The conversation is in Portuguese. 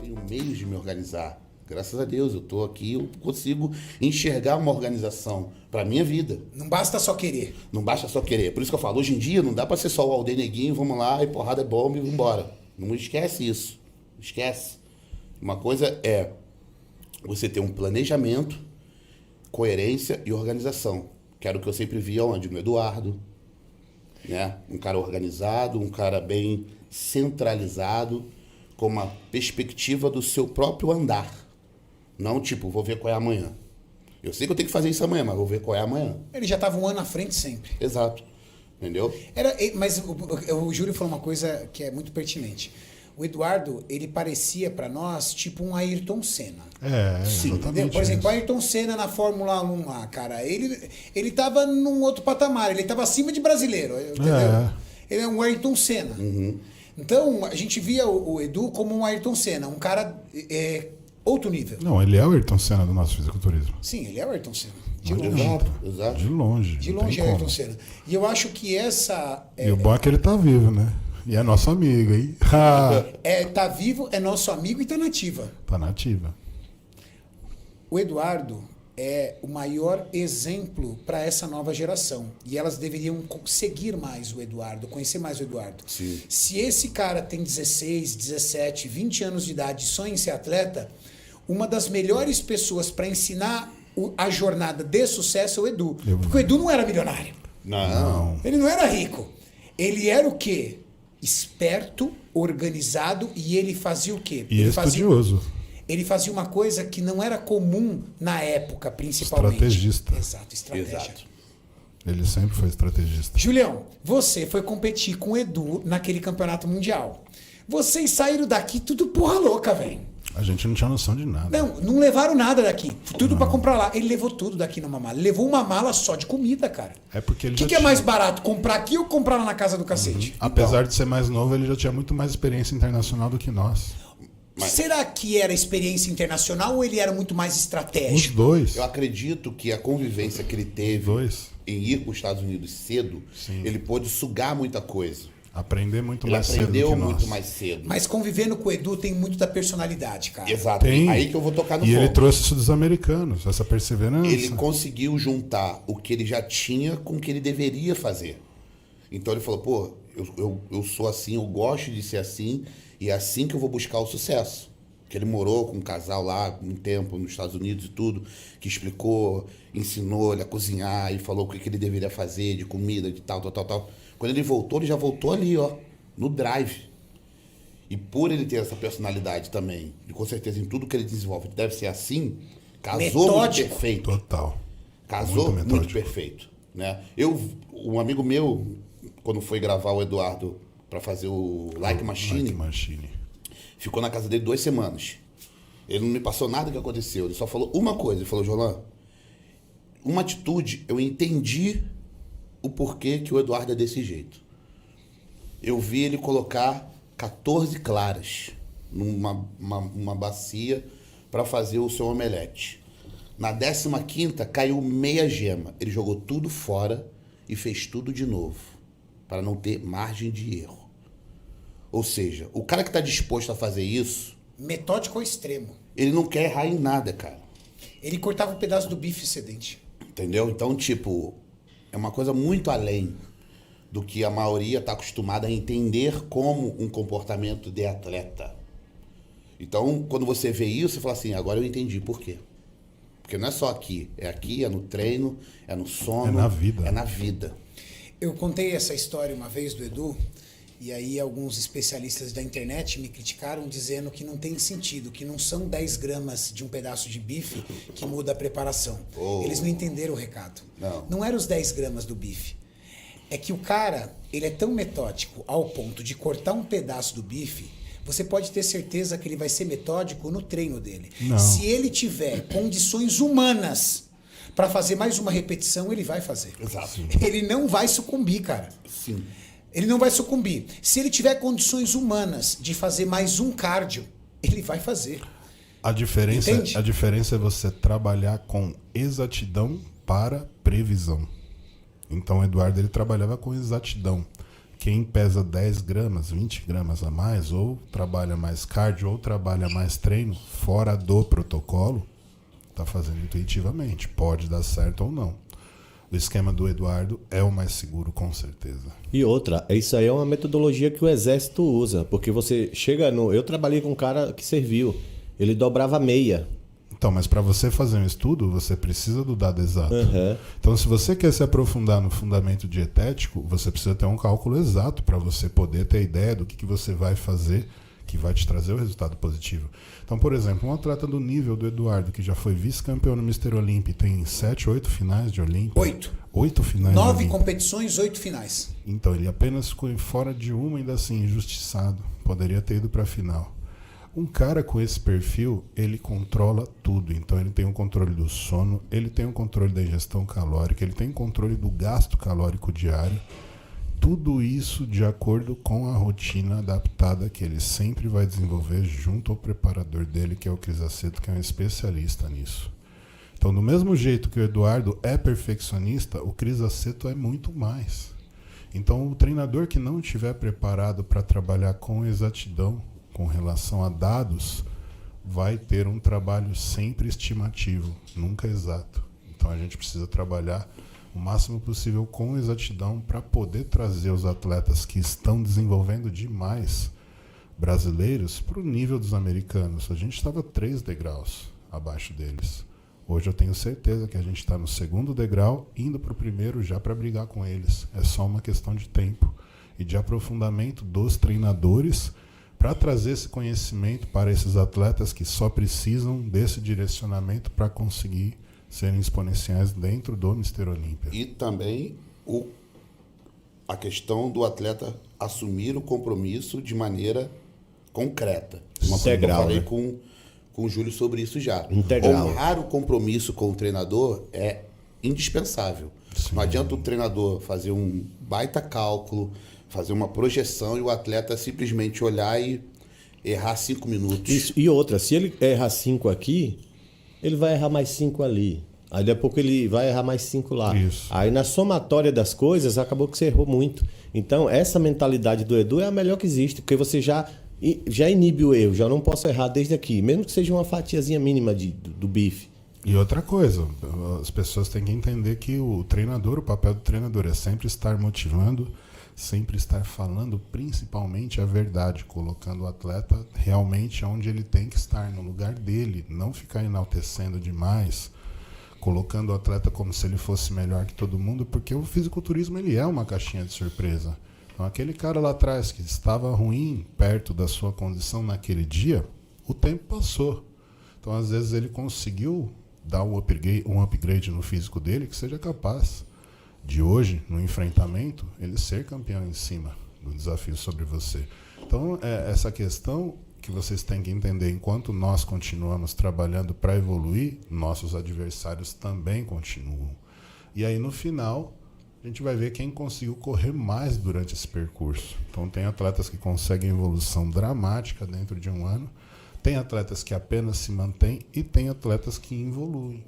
tenho meios de me organizar. Graças a Deus, eu tô aqui, eu consigo enxergar uma organização pra minha vida. Não basta só querer. Não basta só querer. Por isso que eu falo, hoje em dia não dá pra ser só o Alden Neguinho, vamos lá, e porrada é bomba e vambora. Não esquece isso. Esquece. Uma coisa é você ter um planejamento, coerência e organização. Que era o que eu sempre via onde? No Eduardo. Né? Um cara organizado, um cara bem centralizado, com uma perspectiva do seu próprio andar. Não tipo, vou ver qual é amanhã. Eu sei que eu tenho que fazer isso amanhã, mas vou ver qual é amanhã. Ele já estava um ano à frente sempre. Exato. Entendeu? Mas o Júlio falou uma coisa que é muito pertinente. O Eduardo, ele parecia para nós tipo um Ayrton Senna. Sim. Entendeu? Por exemplo, o Ayrton Senna na Fórmula 1 lá, cara, ele tava num outro patamar, ele tava acima de brasileiro, entendeu? Ele é um Ayrton Senna. Uhum. Então, a gente via o Edu como um Ayrton Senna, um cara outro nível. Não, ele é o Ayrton Senna do nosso fisiculturismo. Sim, ele é o Ayrton Senna. De Não longe. adianta. Exato. De longe. De não tem longe é Ayrton como. Senna. E eu acho que essa... E o bom é que ele tá vivo, né? E é nosso amigo, hein? tá vivo, é nosso amigo e tá nativa. Tá nativa. O Eduardo é o maior exemplo para essa nova geração. E elas deveriam seguir mais o Eduardo, conhecer mais o Eduardo. Sim. Se esse cara tem 16, 17, 20 anos de idade e sonha em ser atleta, uma das melhores pessoas para ensinar a jornada de sucesso é o Edu. Porque o Edu não era milionário. Não. Ele não era rico. Ele era o quê? Esperto, organizado, e ele fazia o quê? E estudioso. Ele fazia uma coisa que não era comum na época, principalmente. Estrategista. Exato, estratégia. Exato. Ele sempre foi estrategista. Julião, você foi competir com o Edu naquele campeonato mundial. Vocês saíram daqui tudo porra louca, velho. A gente não tinha noção de nada. Não levaram nada daqui. Tudo pra comprar lá. Ele levou tudo daqui numa mala. Ele levou uma mala só de comida, cara. É porque ele O que é mais barato? Comprar aqui ou comprar lá na casa do cacete? Apesar de ser mais novo, ele já tinha muito mais experiência internacional do que nós. Será que era experiência internacional ou ele era muito mais Os estratégico? dois. Eu acredito que a convivência que ele teve em ir para os Estados Unidos cedo, ele pôde sugar muita coisa. Aprender muito Ele mais cedo do aprendeu que nós. muito mais cedo. Mas convivendo com o Edu tem muito da personalidade, cara. Exato. Tem. Aí que eu vou tocar no E foco. ele trouxe isso dos americanos, essa perseverança. Ele conseguiu juntar o que ele já tinha com o que ele deveria fazer. Então ele falou, pô, eu sou assim, eu gosto de ser assim, e é assim que eu vou buscar o sucesso. Que ele morou com um casal lá um tempo nos Estados Unidos e tudo, que explicou, ensinou ele a cozinhar e falou o que ele deveria fazer de comida, de tal. Quando ele voltou, ele já voltou ali, ó, no drive. E por ele ter essa personalidade também, e com certeza em tudo que ele desenvolve deve ser assim, casou Metódico. muito perfeito. Total. Casou Muito muito metódico. perfeito, né? Um amigo meu, quando foi gravar o Eduardo para fazer o Like Machine, ficou na casa dele 2 semanas. Ele não me passou nada que aconteceu, ele só falou uma coisa, ele falou, Jolan, uma atitude, eu entendi o porquê que o Eduardo é desse jeito. Eu vi ele colocar 14 claras numa bacia para fazer o seu omelete. Na 15ª caiu meia gema. Ele jogou tudo fora e fez tudo de novo, para não ter margem de erro. Ou seja, o cara que está disposto a fazer isso... Metódico ao extremo. Ele não quer errar em nada, cara. Ele cortava um pedaço do bife excedente. Entendeu? Então, tipo, é uma coisa muito além do que a maioria está acostumada a entender como um comportamento de atleta. Então, quando você vê isso, você fala assim, agora eu entendi por quê. Porque não é só aqui, é no treino, é no sono. É na vida. É na vida. Eu contei essa história uma vez do Edu, e aí alguns especialistas da internet me criticaram dizendo que não tem sentido, que não são 10 gramas de um pedaço de bife que muda a preparação. Eles não entenderam o recado. Não eram os 10 gramas do bife. É que o cara, ele é tão metódico ao ponto de cortar um pedaço do bife, você pode ter certeza que ele vai ser metódico no treino dele. Não. Se ele tiver condições humanas para fazer mais uma repetição, ele vai fazer. Exato. Ele não vai sucumbir, cara. Sim. Ele não vai sucumbir. Se ele tiver condições humanas de fazer mais um cardio, ele vai fazer. A diferença é você trabalhar com exatidão para previsão. Então o Eduardo ele trabalhava com exatidão. quem pesa 10 gramas, 20 gramas a mais, ou trabalha mais cardio, ou trabalha mais treino, fora do protocolo, está fazendo intuitivamente. Pode dar certo ou não. O esquema do Eduardo é o mais seguro, com certeza. E outra, isso aí é uma metodologia que o Exército usa, porque você chega no... Eu trabalhei com um cara que serviu, ele dobrava meia. Então, mas para você fazer um estudo, você precisa do dado exato. Uhum. Então, se você quer se aprofundar no fundamento dietético, você precisa ter um cálculo exato para você poder ter ideia do que você vai fazer que vai te trazer o resultado positivo. Então, por exemplo, um atleta do nível do Eduardo, que já foi vice-campeão no Mr. Olímpia, tem 7, 8 finais de Olímpia. 8 finais. 9 competições, 8 finais. Então, ele apenas ficou fora de uma, ainda assim, injustiçado. Poderia ter ido para a final. Um cara com esse perfil, ele controla tudo. Então, ele tem o controle do sono, ele tem o controle da ingestão calórica, ele tem o controle do gasto calórico diário. Tudo isso de acordo com a rotina adaptada que ele sempre vai desenvolver junto ao preparador dele, que é o Cris Aceto, que é um especialista nisso. Então, do mesmo jeito que o Eduardo é perfeccionista, o Cris Aceto é muito mais. Então, o treinador que não estiver preparado para trabalhar com exatidão, com relação a dados, vai ter um trabalho sempre estimativo, nunca exato. Então, a gente precisa trabalhar o máximo possível com exatidão para poder trazer os atletas que estão desenvolvendo demais brasileiros para o nível dos americanos. A gente estava 3 degraus abaixo deles. Hoje eu tenho certeza que a gente está no 2º degrau, indo para o 1º já para brigar com eles. É só uma questão de tempo e de aprofundamento dos treinadores para trazer esse conhecimento para esses atletas que só precisam desse direcionamento para conseguir serem exponenciais dentro do Mr. Olímpia. E também a questão do atleta assumir o compromisso de maneira concreta. Integral, Eu falei né? com o Júlio sobre isso já. Integral. Honrar o compromisso com o treinador é indispensável. Sim. Não adianta o treinador fazer um baita cálculo, fazer uma projeção e o atleta simplesmente olhar e errar 5 minutos. Isso. E outra, se ele errar 5 aqui, ele vai errar mais 5 ali. Aí daqui a pouco ele vai errar mais 5 lá. Isso. Aí na somatória das coisas, acabou que você errou muito. Então, essa mentalidade do Edu é a melhor que existe, porque você já inibe o erro, já não posso errar desde aqui, mesmo que seja uma fatiazinha mínima do bife. E outra coisa, as pessoas têm que entender que o papel do treinador é sempre estar motivando, sempre estar falando principalmente a verdade, colocando o atleta realmente onde ele tem que estar, no lugar dele, não ficar enaltecendo demais, colocando o atleta como se ele fosse melhor que todo mundo, porque o fisiculturismo ele é uma caixinha de surpresa. Então, aquele cara lá atrás que estava ruim perto da sua condição naquele dia, o tempo passou. Então, às vezes, ele conseguiu dar um upgrade no físico dele que seja capaz de hoje, no enfrentamento, ele ser campeão em cima do desafio sobre você. Então, essa questão que vocês têm que entender, enquanto nós continuamos trabalhando para evoluir, nossos adversários também continuam. E aí, no final, a gente vai ver quem conseguiu correr mais durante esse percurso. Então, tem atletas que conseguem evolução dramática dentro de um ano, tem atletas que apenas se mantêm e tem atletas que evoluem.